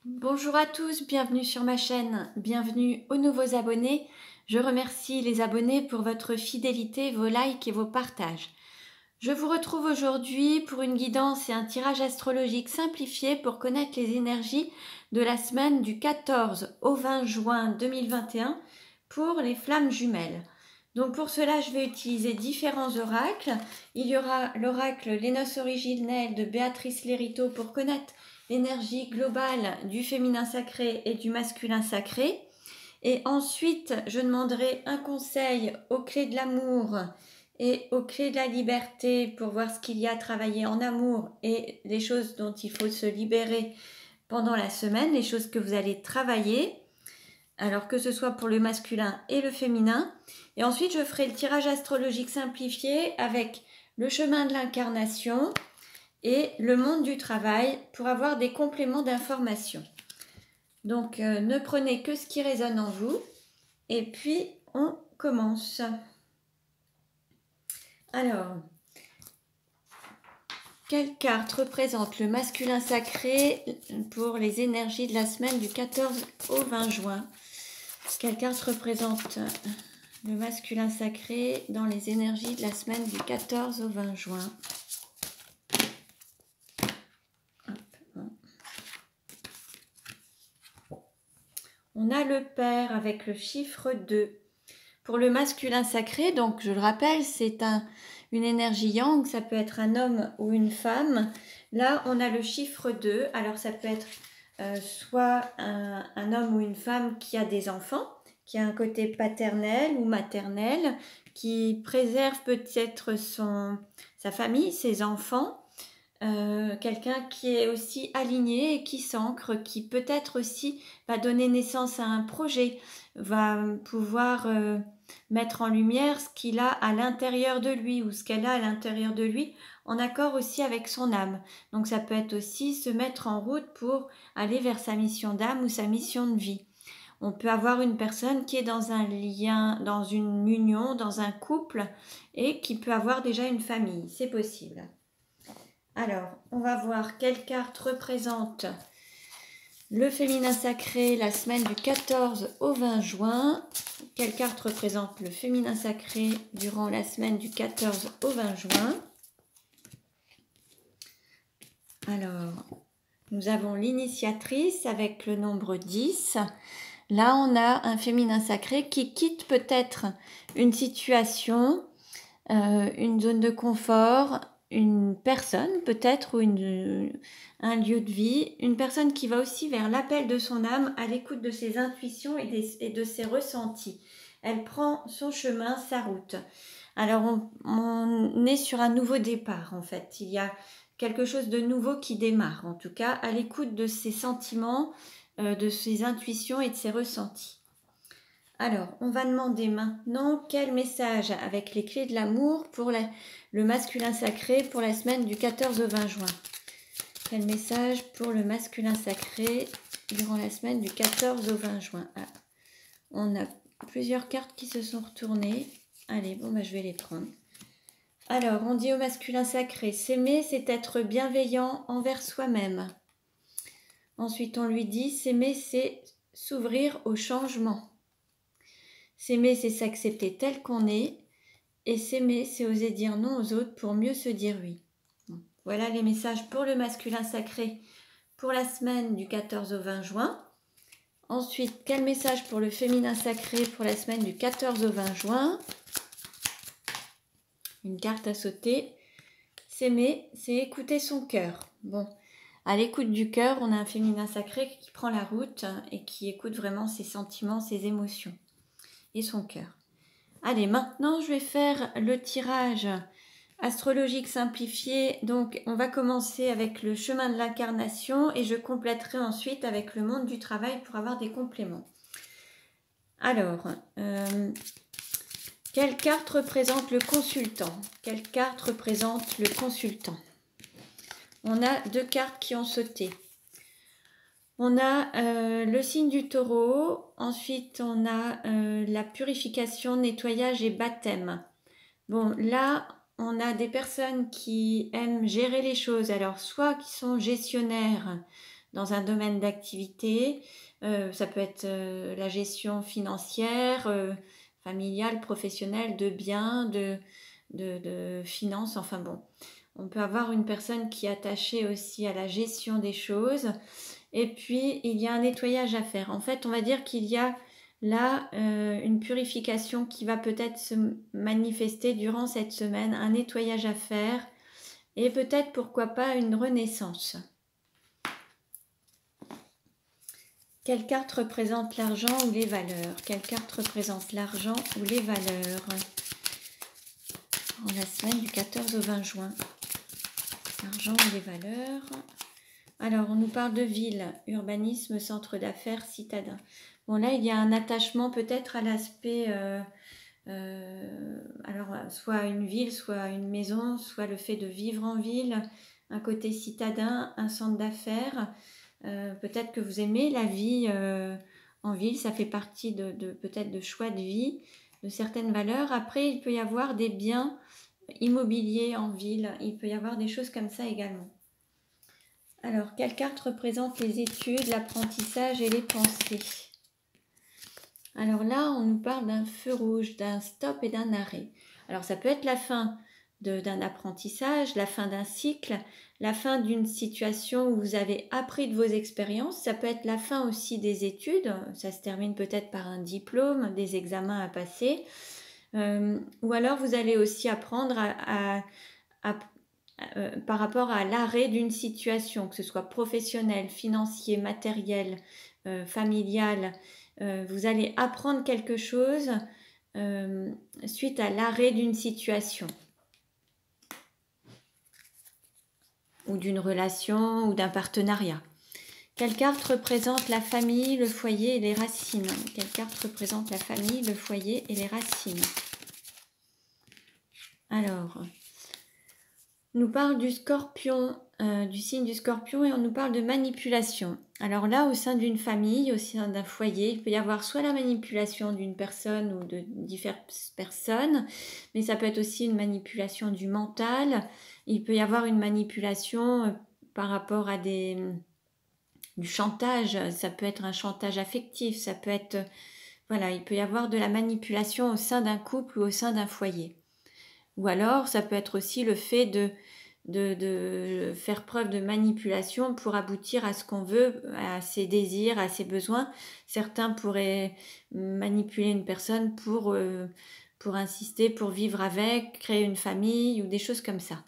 Bonjour à tous, bienvenue sur ma chaîne, bienvenue aux nouveaux abonnés. Je remercie les abonnés pour votre fidélité, vos likes et vos partages. Je vous retrouve aujourd'hui pour une guidance et un tirage astrologique simplifié pour connaître les énergies de la semaine du 14 au 20 juin 2021 pour les flammes jumelles. Donc pour cela, je vais utiliser différents oracles. Il y aura l'oracle Les Noces originelles de Béatrice Lériteau pour connaître l'énergie globale du féminin sacré et du masculin sacré. Et ensuite, je demanderai un conseil aux clés de l'amour et aux clés de la liberté pour voir ce qu'il y a à travailler en amour et les choses dont il faut se libérer pendant la semaine, les choses que vous allez travailler, alors que ce soit pour le masculin et le féminin. Et ensuite, je ferai le tirage astrologique simplifié avec le chemin de l'incarnation et le monde du travail pour avoir des compléments d'information. Donc, ne prenez que ce qui résonne en vous. Et puis, on commence. Alors, quelle carte représente le masculin sacré pour les énergies de la semaine du 14 au 20 juin? Quelle carte représente le masculin sacré dans les énergies de la semaine du 14 au 20 juin? On a le père avec le chiffre 2. Pour le masculin sacré, donc je le rappelle, c'est une énergie yang, ça peut être un homme ou une femme. Là, on a le chiffre 2, alors ça peut être soit un homme ou une femme qui a des enfants, qui a un côté paternel ou maternel, qui préserve peut-être sa famille, ses enfants. Quelqu'un qui est aussi aligné et qui s'ancre, qui peut-être aussi va donner naissance à un projet, va pouvoir mettre en lumière ce qu'il a à l'intérieur de lui ou ce qu'elle a à l'intérieur de lui, en accord aussi avec son âme. Donc ça peut être aussi se mettre en route pour aller vers sa mission d'âme ou sa mission de vie. On peut avoir une personne qui est dans un lien, dans une union, dans un couple et qui peut avoir déjà une famille, c'est possible. Alors, on va voir quelle carte représente le féminin sacré la semaine du 14 au 20 juin. Quelle carte représente le féminin sacré durant la semaine du 14 au 20 juin? Alors, nous avons l'initiatrice avec le nombre 10. Là, on a un féminin sacré qui quitte peut-être une situation, une zone de confort, une personne peut-être ou un lieu de vie, une personne qui va aussi vers l'appel de son âme à l'écoute de ses intuitions et de ses ressentis. Elle prend son chemin, sa route. Alors on est sur un nouveau départ en fait. Il y a quelque chose de nouveau qui démarre, en tout cas à l'écoute de ses sentiments, de ses intuitions et de ses ressentis. Alors, on va demander maintenant quel message avec les clés de l'amour pour le masculin sacré pour la semaine du 14 au 20 juin. Quel message pour le masculin sacré durant la semaine du 14 au 20 juin? On a plusieurs cartes qui se sont retournées. Allez, bon, je vais les prendre. Alors, on dit au masculin sacré, s'aimer, c'est être bienveillant envers soi-même. Ensuite, on lui dit, s'aimer, c'est s'ouvrir au changement. S'aimer, c'est s'accepter tel qu'on est. Et s'aimer, c'est oser dire non aux autres pour mieux se dire oui. Voilà les messages pour le masculin sacré pour la semaine du 14 au 20 juin. Ensuite, quel message pour le féminin sacré pour la semaine du 14 au 20 juin? Une carte à sauter. S'aimer, c'est écouter son cœur. Bon, à l'écoute du cœur, on a un féminin sacré qui prend la route et qui écoute vraiment ses sentiments, ses émotions et son cœur. Allez, maintenant je vais faire le tirage astrologique simplifié. Donc on va commencer avec le chemin de l'incarnation et je compléterai ensuite avec le monde du travail pour avoir des compléments. Alors, quelle carte représente le consultant? Quelle carte représente le consultant? On a deux cartes qui ont sauté. On a le signe du taureau, ensuite on a la purification, nettoyage et baptême. Bon, là, on a des personnes qui aiment gérer les choses, alors soit qui sont gestionnaires dans un domaine d'activité. Ça peut être la gestion financière, familiale, professionnelle, de biens, de finances, enfin bon. On peut avoir une personne qui est attachée aussi à la gestion des choses. Et puis, il y a un nettoyage à faire. En fait, on va dire qu'il y a là une purification qui va peut-être se manifester durant cette semaine, un nettoyage à faire et peut-être, pourquoi pas, une renaissance. Quelle carte représente l'argent ou les valeurs? Quelle carte représente l'argent ou les valeurs en la semaine du 14 au 20 juin? L'argent ou les valeurs. Alors, on nous parle de ville, urbanisme, centre d'affaires, citadin. Bon, là, il y a un attachement peut-être à l'aspect, alors, soit une ville, soit une maison, soit le fait de vivre en ville, un côté citadin, un centre d'affaires. Peut-être que vous aimez la vie en ville, ça fait partie peut-être de choix de vie, de certaines valeurs. Après, il peut y avoir des biens immobiliers en ville, il peut y avoir des choses comme ça également. Alors, quelle carte représente les études, l'apprentissage et les pensées? Alors là, on nous parle d'un feu rouge, d'un stop et d'un arrêt. Alors, ça peut être la fin d'un apprentissage, la fin d'un cycle, la fin d'une situation où vous avez appris de vos expériences. Ça peut être la fin aussi des études. Ça se termine peut-être par un diplôme, des examens à passer. Ou alors, vous allez aussi apprendre par rapport à l'arrêt d'une situation, que ce soit professionnel, financier, matériel, familial. Vous allez apprendre quelque chose suite à l'arrêt d'une situation ou d'une relation ou d'un partenariat. Quelle carte représente la famille, le foyer et les racines? Quelle carte représente la famille, le foyer et les racines? Alors, on nous parle du scorpion, du signe du scorpion, et on nous parle de manipulation. Alors là, au sein d'une famille, au sein d'un foyer, il peut y avoir soit la manipulation d'une personne ou de diverses personnes, mais ça peut être aussi une manipulation du mental. Il peut y avoir une manipulation par rapport à du chantage. Ça peut être un chantage affectif, ça peut être... Voilà, il peut y avoir de la manipulation au sein d'un couple ou au sein d'un foyer. Ou alors, ça peut être aussi le fait de faire preuve de manipulation pour aboutir à ce qu'on veut, à ses désirs, à ses besoins. Certains pourraient manipuler une personne pour insister, pour vivre avec, créer une famille ou des choses comme ça.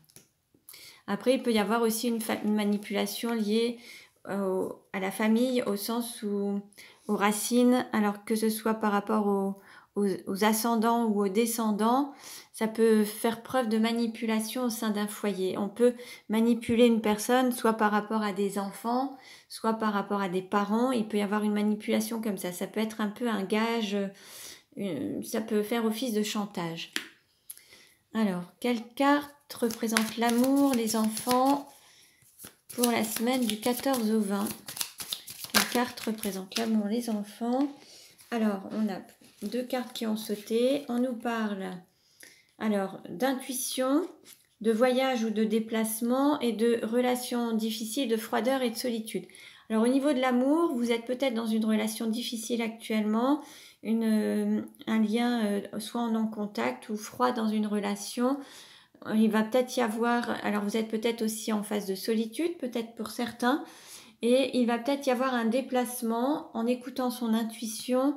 Après, il peut y avoir aussi une manipulation liée à la famille, au sens où aux racines, alors que ce soit par rapport aux ascendants ou aux descendants, ça peut faire preuve de manipulation au sein d'un foyer. On peut manipuler une personne soit par rapport à des enfants, soit par rapport à des parents. Il peut y avoir une manipulation comme ça. Ça peut être un peu un gage, ça peut faire office de chantage. Alors, quelle carte représente l'amour, les enfants, pour la semaine du 14 au 20? Quelle carte représente l'amour, les enfants? Alors, on a deux cartes qui ont sauté. On nous parle alors d'intuition, de voyage ou de déplacement et de relations difficiles, de froideur et de solitude. Alors au niveau de l'amour, vous êtes peut-être dans une relation difficile actuellement, un lien soit en non-contact ou froid dans une relation. Il va peut-être y avoir, alors vous êtes peut-être aussi en phase de solitude, peut-être pour certains, et il va peut-être y avoir un déplacement en écoutant son intuition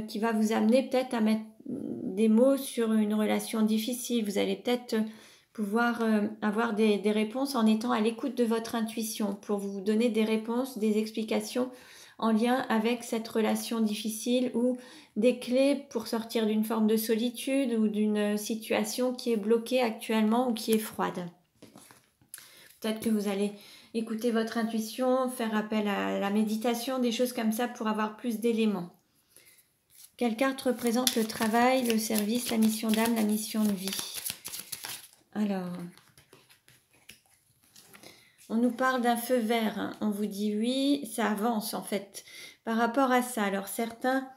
qui va vous amener peut-être à mettre des mots sur une relation difficile. Vous allez peut-être pouvoir avoir des réponses en étant à l'écoute de votre intuition pour vous donner des réponses, des explications en lien avec cette relation difficile ou des clés pour sortir d'une forme de solitude ou d'une situation qui est bloquée actuellement ou qui est froide. Peut-être que vous allez écouter votre intuition, faire appel à la méditation, des choses comme ça pour avoir plus d'éléments. Quelle carte représente le travail, le service, la mission d'âme, la mission de vie? Alors, on nous parle d'un feu vert, hein. On vous dit oui, ça avance en fait. Par rapport à ça, alors certains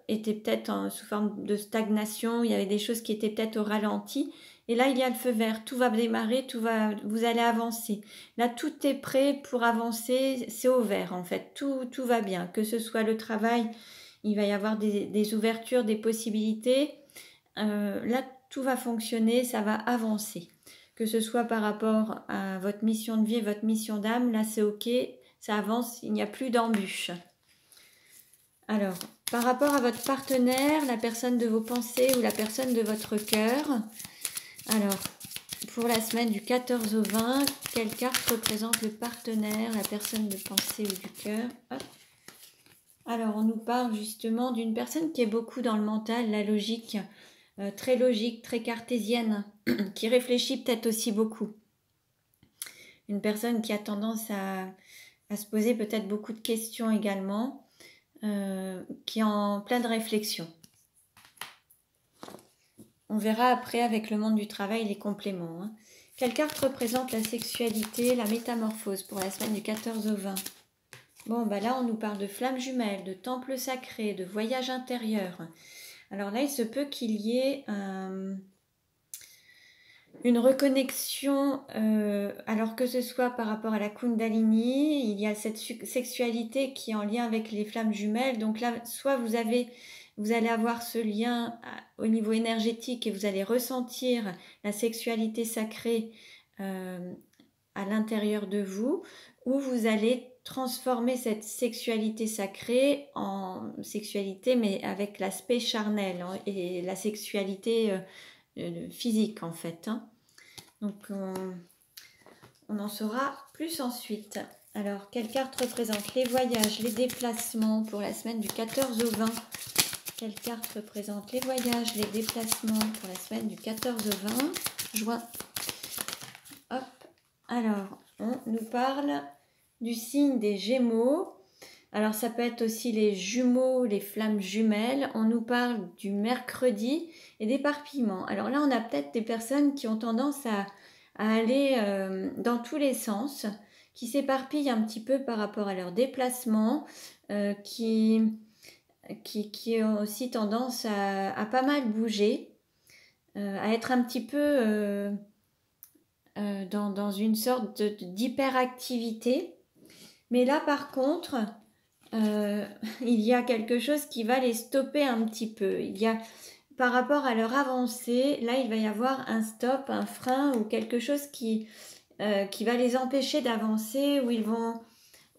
étaient peut-être sous forme de stagnation, il y avait des choses qui étaient peut-être au ralenti. Et là, il y a le feu vert, tout va démarrer, vous allez avancer. Là, tout est prêt pour avancer, c'est au vert en fait, tout va bien. Que ce soit le travail, il va y avoir des ouvertures, des possibilités. Là, tout va fonctionner, ça va avancer. Que ce soit par rapport à votre mission de vie, votre mission d'âme, là c'est ok, ça avance, il n'y a plus d'embûches. Alors, par rapport à votre partenaire, la personne de vos pensées ou la personne de votre cœur, alors, pour la semaine du 14 au 20, quelle carte représente le partenaire, la personne de pensée ou du cœur? Alors, on nous parle justement d'une personne qui est beaucoup dans le mental, la logique, logique, très cartésienne, qui réfléchit peut-être aussi beaucoup. Une personne qui a tendance à se poser peut-être beaucoup de questions également, qui est en pleine réflexion. On verra après avec le monde du travail les compléments. Hein. Quelle carte représente la sexualité, la métamorphose pour la semaine du 14 au 20? Bon, bah là, on nous parle de flammes jumelles, de temples sacrés, de voyage intérieur. Alors là, il se peut qu'il y ait une reconnexion, alors que ce soit par rapport à la Kundalini, il y a cette sexualité qui est en lien avec les flammes jumelles. Donc là, soit vous allez avoir ce lien au niveau énergétique et vous allez ressentir la sexualité sacrée à l'intérieur de vous, ou vous allez transformer cette sexualité sacrée en sexualité mais avec l'aspect charnel et la sexualité physique en fait. Hein. Donc on en saura plus ensuite. Alors, quelle carte représente les voyages, les déplacements pour la semaine du 14 au 20? Quelle carte représente les voyages, les déplacements pour la semaine du 14 au 20 juin? Hop. Alors, on nous parle du signe des Gémeaux. Alors, ça peut être aussi les jumeaux, les flammes jumelles. On nous parle du mercredi et d'éparpillement. Alors là, on a peut-être des personnes qui ont tendance à aller dans tous les sens, qui s'éparpillent un petit peu par rapport à leur déplacement, qui ont aussi tendance à pas mal bouger, à être un petit peu dans une sorte d'hyperactivité. Mais là, par contre, il y a quelque chose qui va les stopper un petit peu. Il y a, par rapport à leur avancée, là, il va y avoir un stop, un frein ou quelque chose qui va les empêcher d'avancer,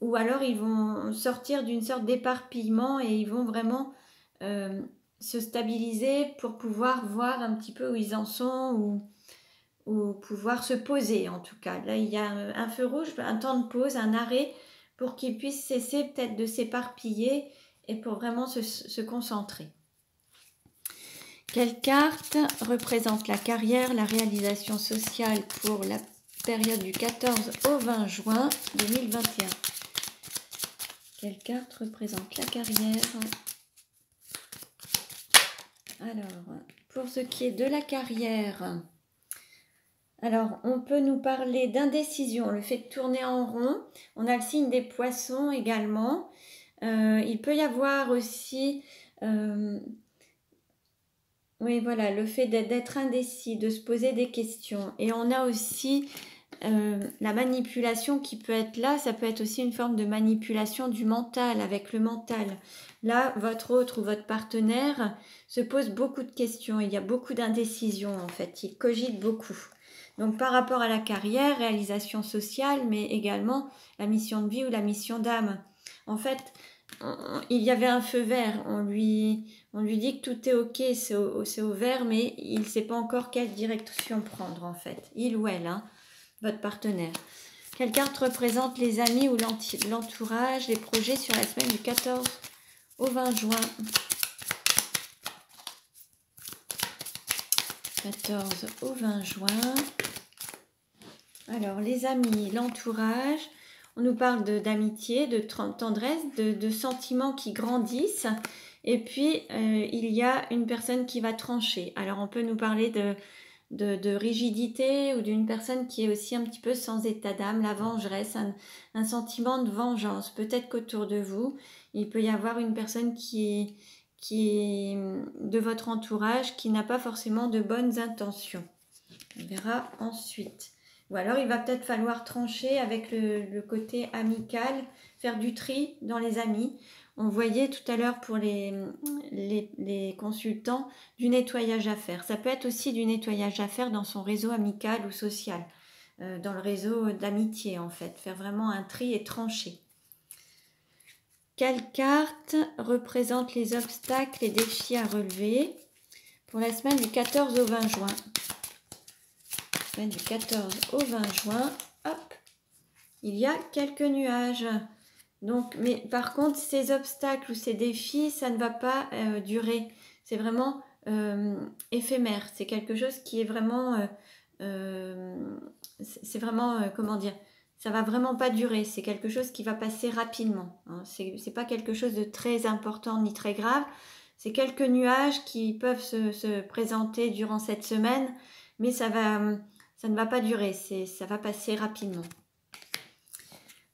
ou alors ils vont sortir d'une sorte d'éparpillement et ils vont vraiment se stabiliser pour pouvoir voir un petit peu où ils en sont ou pouvoir se poser en tout cas. Là, il y a un feu rouge, un temps de pause, un arrêt pour qu'ils puissent cesser peut-être de s'éparpiller et pour vraiment se concentrer. Quelle carte représente la carrière, la réalisation sociale pour la période du 14 au 20 juin 2021? Quelle carte représente la carrière? Alors, pour ce qui est de la carrière, alors on peut nous parler d'indécision, le fait de tourner en rond. On a le signe des poissons également. Il peut y avoir aussi... oui, voilà, le fait d'être indécis, de se poser des questions. Et on a aussi la manipulation qui peut être là. Ça peut être aussi une forme de manipulation du mental, avec le mental. Là, votre autre ou votre partenaire se pose beaucoup de questions. Il y a beaucoup d'indécision, en fait. Il cogite beaucoup. Donc, par rapport à la carrière, réalisation sociale, mais également la mission de vie ou la mission d'âme. En fait, il y avait un feu vert. On lui dit que tout est ok, c'est au vert, mais il ne sait pas encore quelle direction prendre en fait. Il ou elle, hein, votre partenaire. Quelle carte représente les amis ou l'entourage, les projets sur la semaine du 14 au 20 juin? 14 au 20 juin. Alors, les amis, l'entourage... On nous parle d'amitié, de tendresse, de sentiments qui grandissent. Et puis, il y a une personne qui va trancher. Alors, on peut nous parler de rigidité ou d'une personne qui est aussi un petit peu sans état d'âme, la vengeresse, un sentiment de vengeance. Peut-être qu'autour de vous, il peut y avoir une personne qui est de votre entourage qui n'a pas forcément de bonnes intentions. On verra ensuite. Ou alors, il va peut-être falloir trancher avec le côté amical, faire du tri dans les amis. On voyait tout à l'heure pour les consultants du nettoyage à faire. Ça peut être aussi du nettoyage à faire dans son réseau amical ou social, dans le réseau d'amitié en fait. Faire vraiment un tri et trancher. Quelle carte représente les obstacles et défis à relever pour la semaine du 14 au 20 juin? Semaine du 14 au 20 juin, hop, il y a quelques nuages. Donc, mais par contre, ces obstacles ou ces défis, ça ne va pas durer. C'est vraiment éphémère. C'est quelque chose qui est vraiment, c'est vraiment, comment dire, ça va vraiment pas durer. C'est quelque chose qui va passer rapidement. Hein. C'est pas quelque chose de très important ni très grave. C'est quelques nuages qui peuvent se présenter durant cette semaine, mais ça ne va pas durer. Ça va passer rapidement.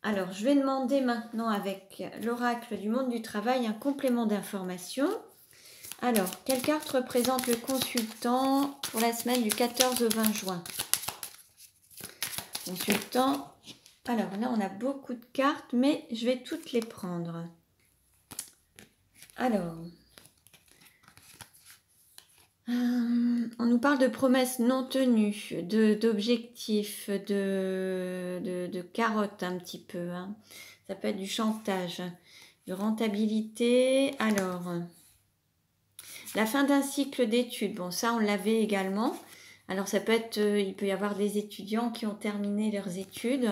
Alors, je vais demander maintenant avec l'oracle du monde du travail un complément d'information. Alors, quelle carte représente le consultant pour la semaine du 14 au 20 juin? Consultant. Alors là, on a beaucoup de cartes, mais je vais toutes les prendre. Alors, on nous parle de promesses non tenues, d'objectifs, de carottes un petit peu. Hein. Ça peut être du chantage, de rentabilité. Alors, la fin d'un cycle d'études. Bon, ça, on l'avait également. Alors, ça peut être, il peut y avoir des étudiants qui ont terminé leurs études,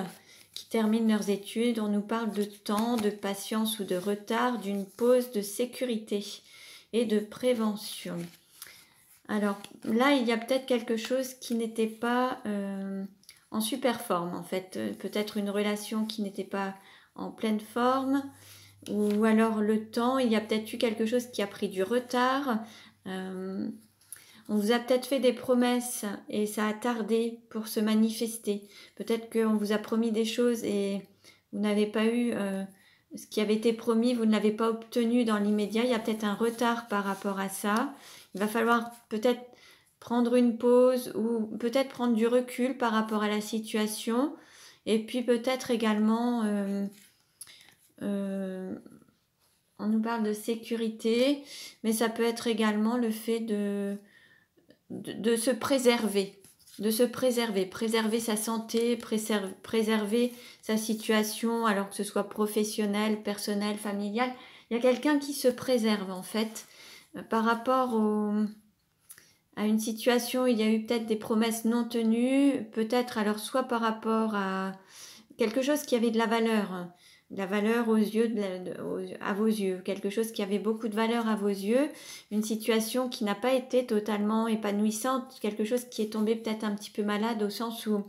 qui terminent leurs études. On nous parle de temps, de patience ou de retard, d'une pause de sécurité et de prévention. Alors là, il y a peut-être quelque chose qui n'était pas en super forme en fait. Peut-être une relation qui n'était pas en pleine forme. Ou alors le temps, il y a peut-être eu quelque chose qui a pris du retard. On vous a peut-être fait des promesses et ça a tardé pour se manifester. Peut-être qu'on vous a promis des choses et vous n'avez pas eu ce qui avait été promis, vous ne l'avez pas obtenu dans l'immédiat. Il y a peut-être un retard par rapport à ça. Il va falloir peut-être prendre une pause ou peut-être prendre du recul par rapport à la situation. Et puis peut-être également, on nous parle de sécurité, mais ça peut être également le fait de se préserver. De se préserver, préserver sa santé, préserver sa situation, alors que ce soit professionnel, personnel, familial. Il y a quelqu'un qui se préserve en fait par rapport à une situation où il y a eu peut-être des promesses non tenues, peut-être alors soit par rapport à quelque chose qui avait de la valeur aux yeux, à vos yeux, quelque chose qui avait beaucoup de valeur à vos yeux, une situation qui n'a pas été totalement épanouissante, quelque chose qui est tombé peut-être un petit peu malade au sens où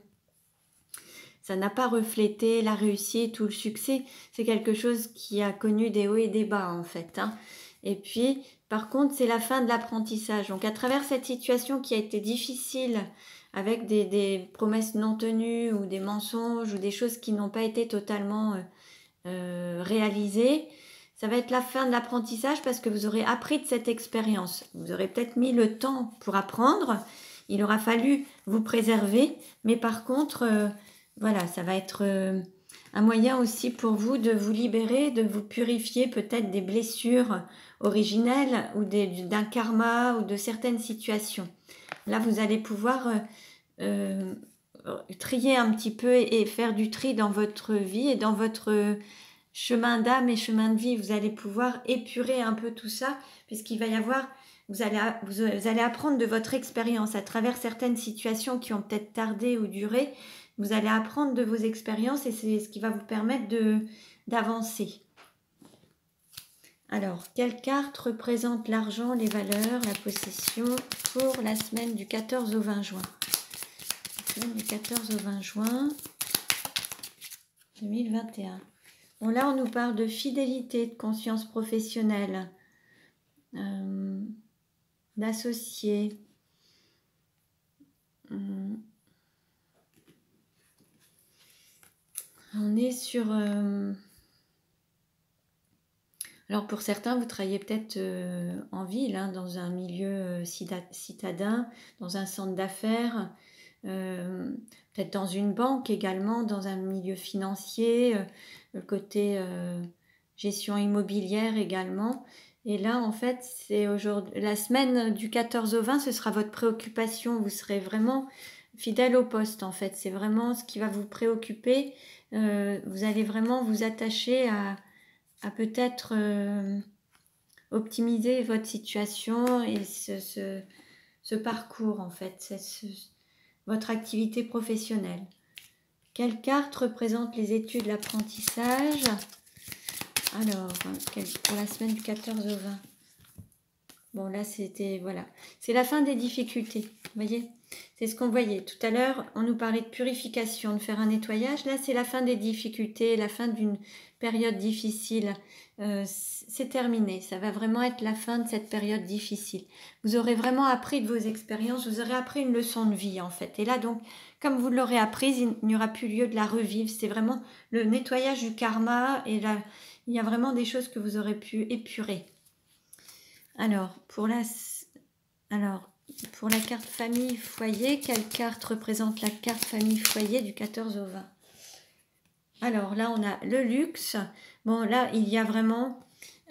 ça n'a pas reflété la réussite ou le succès, c'est quelque chose qui a connu des hauts et des bas en fait. Hein. Et puis, par contre, c'est la fin de l'apprentissage. Donc, à travers cette situation qui a été difficile, avec des promesses non tenues ou des mensonges ou des choses qui n'ont pas été totalement réalisées, ça va être la fin de l'apprentissage parce que vous aurez appris de cette expérience. Vous aurez peut-être mis le temps pour apprendre. Il aura fallu vous préserver, mais par contre, voilà, ça va être un moyen aussi pour vous de vous libérer, de vous purifier peut-être des blessures originelles ou d'un karma ou de certaines situations. Là, vous allez pouvoir trier un petit peu et faire du tri dans votre vie et dans votre chemin d'âme et chemin de vie. Vous allez pouvoir épurer un peu tout ça puisqu'il va y avoir, vous allez apprendre de votre expérience à travers certaines situations qui ont peut-être tardé ou duré. Vous allez apprendre de vos expériences et c'est ce qui va vous permettre d'avancer. Alors, quelle carte représente l'argent, les valeurs, la possession pour la semaine du 14 au 20 juin? La semaine du 14 au 20 juin 2021. Bon, là, on nous parle de fidélité, de conscience professionnelle, d'associés. On est sur... Alors pour certains, vous travaillez peut-être en ville, hein, dans un milieu citadin, dans un centre d'affaires. peut-être dans une banque également, dans un milieu financier, le côté gestion immobilière également. Et là, en fait, c'est aujourd'hui, la semaine du 14 au 20, ce sera votre préoccupation. Vous serez vraiment fidèle au poste, en fait. C'est vraiment ce qui va vous préoccuper. Vous allez vraiment vous attacher à peut-être optimiser votre situation et ce parcours, en fait, votre activité professionnelle. Quelle carte représente les études, l'apprentissage? Alors, pour la semaine du 14 au 20. Bon, là, c'était, voilà. C'est la fin des difficultés, vous voyez? C'est ce qu'on voyait. Tout à l'heure, on nous parlait de purification, de faire un nettoyage. Là, c'est la fin des difficultés, la fin d'une période difficile. C'est terminé. Ça va vraiment être la fin de cette période difficile. Vous aurez vraiment appris de vos expériences. Vous aurez appris une leçon de vie, en fait. Et là, donc, comme vous l'aurez apprise, il n'y aura plus lieu de la revivre. C'est vraiment le nettoyage du karma. Et là, il y a vraiment des choses que vous aurez pu épurer. Alors, pour la carte famille foyer, quelle carte représente la carte famille foyer du 14 au 20? Alors là, on a le luxe. Bon, là, il y a vraiment...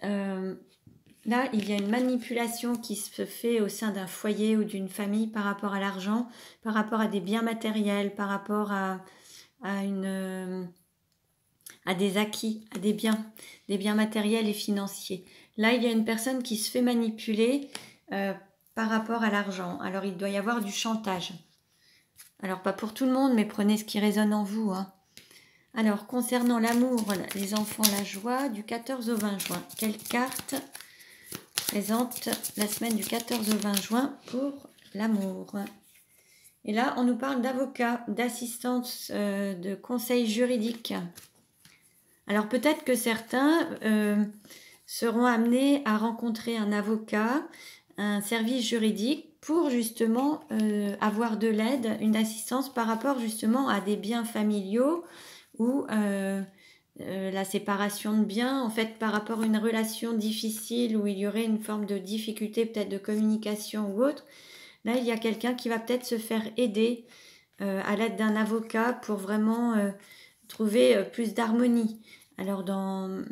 là, il y a une manipulation qui se fait au sein d'un foyer ou d'une famille par rapport à l'argent, par rapport à des biens matériels, par rapport à des acquis, à des biens matériels et financiers. Là, il y a une personne qui se fait manipuler par rapport à l'argent. Alors, il doit y avoir du chantage. Alors, pas pour tout le monde, mais prenez ce qui résonne en vous. Hein. Alors, concernant l'amour, les enfants, la joie, du 14 au 20 juin. Quelle carte présente la semaine du 14 au 20 juin pour l'amour? Et là, on nous parle d'avocat, d'assistance, de conseil juridique. Alors, peut-être que certains seront amenés à rencontrer un avocat, un service juridique pour justement avoir de l'aide, une assistance par rapport justement à des biens familiaux ou la séparation de biens, en fait par rapport à une relation difficile où il y aurait une forme de difficulté peut-être de communication ou autre. Là, il y a quelqu'un qui va peut-être se faire aider à l'aide d'un avocat pour vraiment trouver plus d'harmonie. Alors dans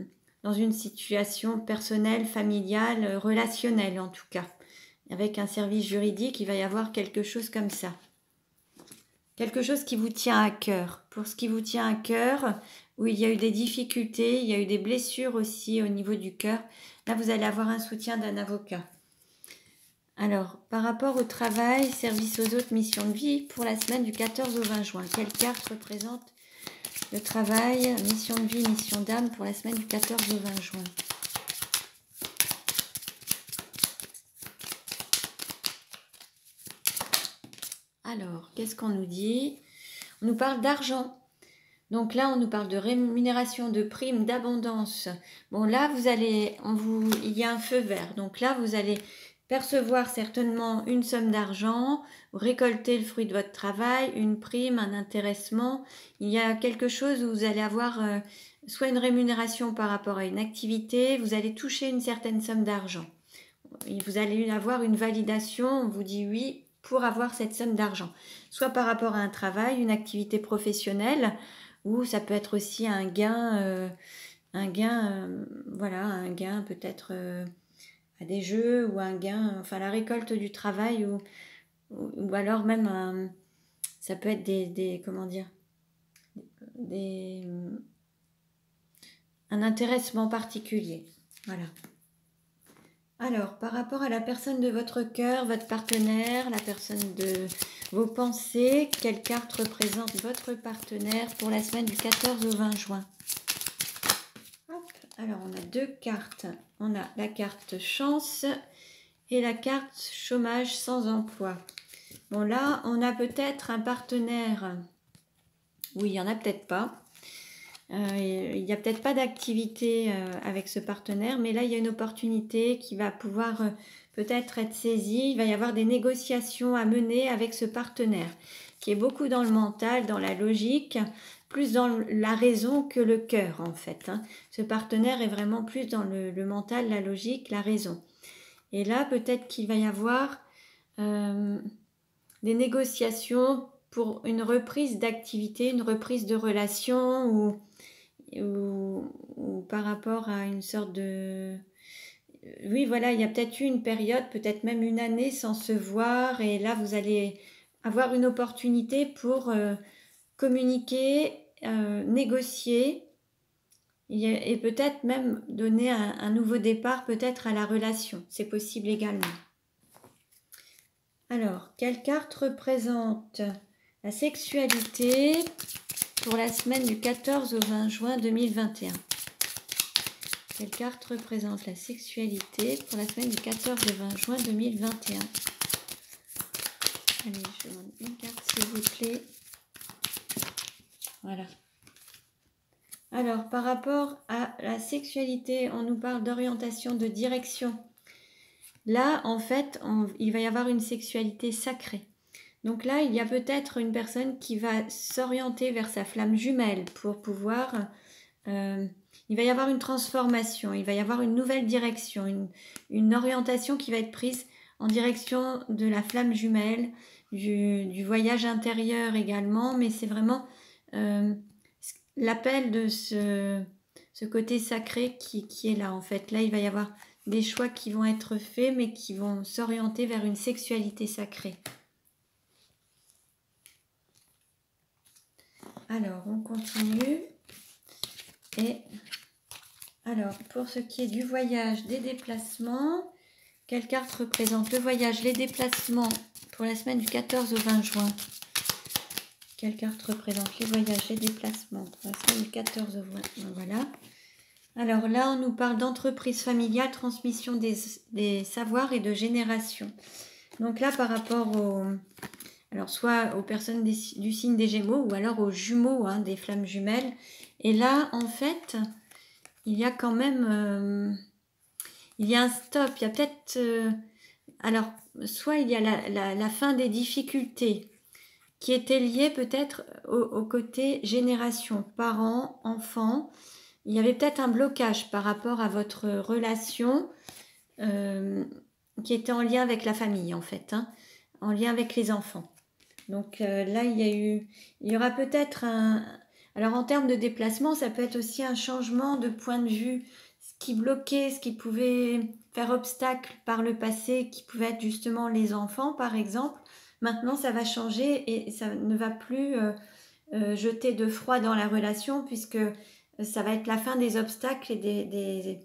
une situation personnelle, familiale, relationnelle en tout cas. Avec un service juridique, il va y avoir quelque chose comme ça. Quelque chose qui vous tient à cœur. Pour ce qui vous tient à cœur, où il y a eu des difficultés, il y a eu des blessures aussi au niveau du cœur, là vous allez avoir un soutien d'un avocat. Alors, par rapport au travail, service aux autres, mission de vie, pour la semaine du 14 au 20 juin, quelle carte représente le travail, mission de vie, mission d'âme pour la semaine du 14 au 20 juin? Alors, qu'est-ce qu'on nous dit? On nous parle d'argent. Donc là, on nous parle de rémunération, de primes, d'abondance. Bon, là, il y a un feu vert. Donc là, vous allez percevoir certainement une somme d'argent, récolter le fruit de votre travail, une prime, un intéressement. Il y a quelque chose où vous allez avoir soit une rémunération par rapport à une activité, vous allez toucher une certaine somme d'argent. Vous allez avoir une validation, on vous dit oui pour avoir cette somme d'argent. Soit par rapport à un travail, une activité professionnelle, ou ça peut être aussi un gain, voilà, un gain peut-être à des jeux ou un gain, enfin la récolte du travail ou alors même ça peut être comment dire, un intéressement particulier. Voilà. Alors, par rapport à la personne de votre cœur, votre partenaire, la personne de vos pensées, quelle carte représente votre partenaire pour la semaine du 14 au 20 juin? Hop. Alors, on a deux cartes. On a la carte chance et la carte chômage sans emploi. Bon, là, on a peut-être un partenaire. Oui, il n'y en a peut-être pas. Il n'y a peut-être pas d'activité avec ce partenaire, mais là, il y a une opportunité qui va pouvoir peut-être être saisie. Il va y avoir des négociations à mener avec ce partenaire, qui est beaucoup dans le mental, dans la logique, plus dans la raison que le cœur, en fait. Hein. Ce partenaire est vraiment plus dans le mental, la logique, la raison. Et là, peut-être qu'il va y avoir des négociations pour une reprise d'activité, une reprise de relation ou par rapport à une sorte de... Oui, voilà, il y a peut-être eu une période, peut-être même une année sans se voir et là, vous allez avoir une opportunité pour communiquer, négocier et peut-être même donner un nouveau départ peut-être à la relation. C'est possible également. Alors, quelle carte représente la sexualité pour la semaine du 14 au 20 juin 2021? Quelle carte représente la sexualité pour la semaine du 14 au 20 juin 2021? Allez, je demande une carte s'il vous plaît. Voilà. Alors, par rapport à la sexualité, on nous parle d'orientation, de direction. Là, en fait, il va y avoir une sexualité sacrée. Donc là, il y a peut-être une personne qui va s'orienter vers sa flamme jumelle pour pouvoir... il va y avoir une transformation, il va y avoir une nouvelle direction, une orientation qui va être prise en direction de la flamme jumelle, du voyage intérieur également, mais c'est vraiment l'appel de ce côté sacré qui est là en fait. Là, il va y avoir des choix qui vont être faits, mais qui vont s'orienter vers une sexualité sacrée. Alors, on continue. Et alors, pour ce qui est du voyage, des déplacements, quelle carte représente le voyage, les déplacements pour la semaine du 14 au 20 juin? Quelle carte représente les voyages, les déplacements pour la semaine du 14 au 20 juin? Voilà. Alors là, on nous parle d'entreprise familiale, transmission des savoirs et de génération. Donc là, par rapport alors soit aux personnes du signe des Gémeaux ou alors aux jumeaux, hein, des flammes jumelles. Et là, en fait, il y a quand même... il y a un stop, il y a peut-être... alors, soit il y a la fin des difficultés qui étaient liées peut-être au côté génération, parents, enfants. Il y avait peut-être un blocage par rapport à votre relation qui était en lien avec la famille, en fait, hein, en lien avec les enfants. Donc là, il y aura peut-être un... Alors en termes de déplacement, ça peut être aussi un changement de point de vue. Ce qui bloquait, ce qui pouvait faire obstacle par le passé, qui pouvait être justement les enfants, par exemple. Maintenant, ça va changer et ça ne va plus jeter de froid dans la relation puisque ça va être la fin des obstacles et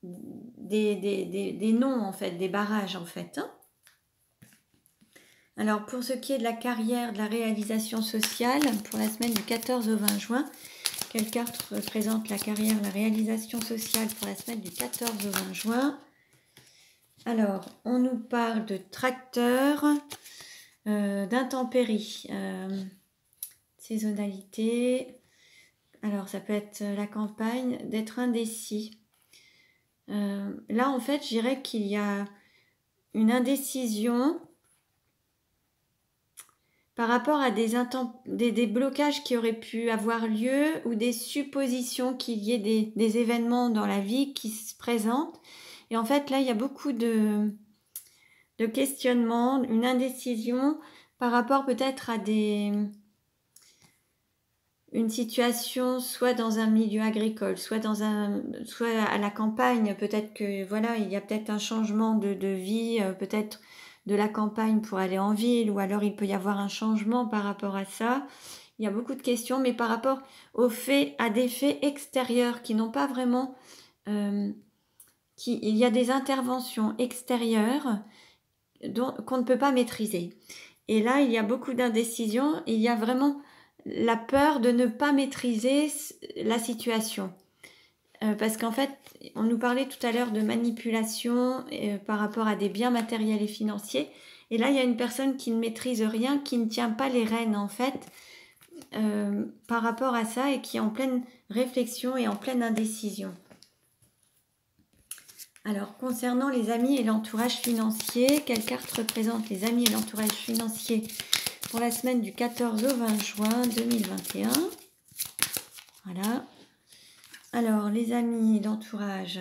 des non, en fait, des barrages, en fait, hein. Alors, pour ce qui est de la carrière, de la réalisation sociale, pour la semaine du 14 au 20 juin, quelle carte représente la carrière, la réalisation sociale pour la semaine du 14 au 20 juin? Alors, on nous parle de tracteur, d'intempéries, saisonnalité. Alors, ça peut être la campagne, d'être indécis. Là, en fait, je dirais qu'il y a une indécision par rapport à des blocages qui auraient pu avoir lieu ou des suppositions qu'il y ait des événements dans la vie qui se présentent. Et en fait, là, il y a beaucoup de questionnements, une indécision par rapport peut-être à une situation soit dans un milieu agricole, soit à la campagne. Peut-être que voilà, il y a peut-être un changement de vie, peut-être de la campagne pour aller en ville, ou alors il peut y avoir un changement par rapport à ça. Il y a beaucoup de questions, mais par rapport à des faits extérieurs qui n'ont pas vraiment... il y a des interventions extérieures qu'on ne peut pas maîtriser. Et là, il y a beaucoup d'indécision, il y a vraiment la peur de ne pas maîtriser la situation. Parce qu'en fait, on nous parlait tout à l'heure de manipulation par rapport à des biens matériels et financiers. Et là, il y a une personne qui ne maîtrise rien, qui ne tient pas les rênes en fait, par rapport à ça et qui est en pleine réflexion et en pleine indécision. Alors, concernant les amis et l'entourage financier, quelle carte représente les amis et l'entourage financier pour la semaine du 14 au 20 juin 2021? Voilà. Alors, les amis, l'entourage.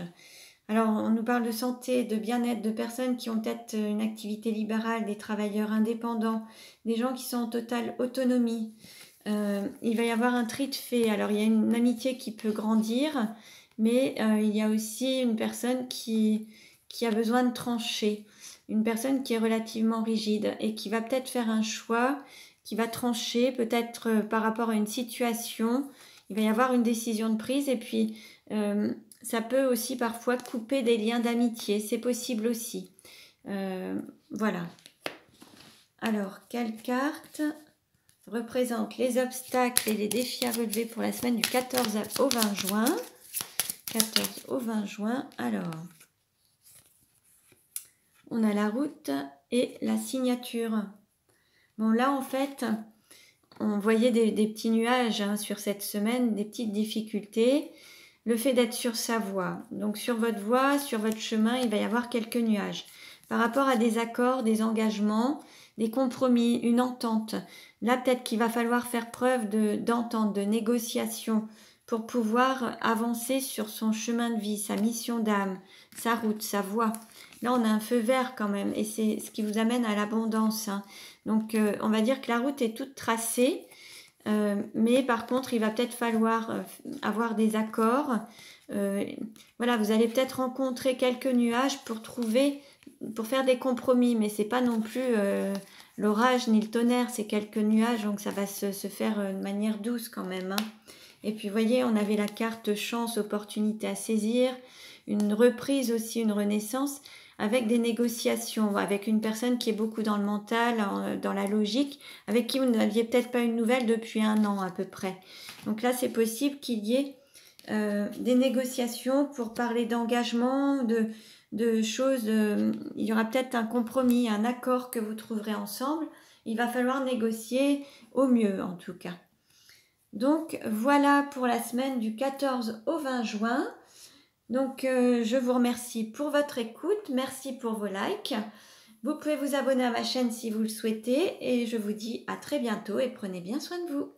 Alors, on nous parle de santé, de bien-être, de personnes qui ont peut-être une activité libérale, des travailleurs indépendants, des gens qui sont en totale autonomie. Il va y avoir un tri de fait. Alors, il y a une amitié qui peut grandir, mais il y a aussi une personne qui a besoin de trancher. Une personne qui est relativement rigide et qui va peut-être faire un choix, qui va trancher peut-être par rapport à une situation. Il va y avoir une décision de prise et puis ça peut aussi parfois couper des liens d'amitié. C'est possible aussi. Voilà. Alors, quelle carte représente les obstacles et les défis à relever pour la semaine du 14 au 20 juin? 14 au 20 juin. Alors, on a la route et la signature. Bon, là, en fait, on voyait des petits nuages sur cette semaine, des petites difficultés. Le fait d'être sur sa voie. Donc, sur votre voie, sur votre chemin, il va y avoir quelques nuages. Par rapport à des accords, des engagements, des compromis, une entente. Là, peut-être qu'il va falloir faire preuve d'entente, de négociation pour pouvoir avancer sur son chemin de vie, sa mission d'âme, sa route, sa voie. Là, on a un feu vert quand même et c'est ce qui vous amène à l'abondance. Donc, on va dire que la route est toute tracée, mais par contre, il va peut-être falloir avoir des accords. Voilà, vous allez peut-être rencontrer quelques nuages pour faire des compromis, mais c'est pas non plus l'orage ni le tonnerre, c'est quelques nuages, donc ça va se faire de manière douce quand même. Et puis, vous voyez, on avait la carte chance, opportunité à saisir, une reprise aussi, une renaissance, avec des négociations, avec une personne qui est beaucoup dans le mental, dans la logique, avec qui vous n'aviez peut-être pas une nouvelle depuis 1 an à peu près. Donc là, c'est possible qu'il y ait des négociations pour parler d'engagement, de choses. Il y aura peut-être un compromis, un accord que vous trouverez ensemble. Il va falloir négocier au mieux en tout cas. Donc voilà pour la semaine du 14 au 20 juin. Donc je vous remercie pour votre écoute, merci pour vos likes. Vous pouvez vous abonner à ma chaîne si vous le souhaitez et je vous dis à très bientôt et prenez bien soin de vous.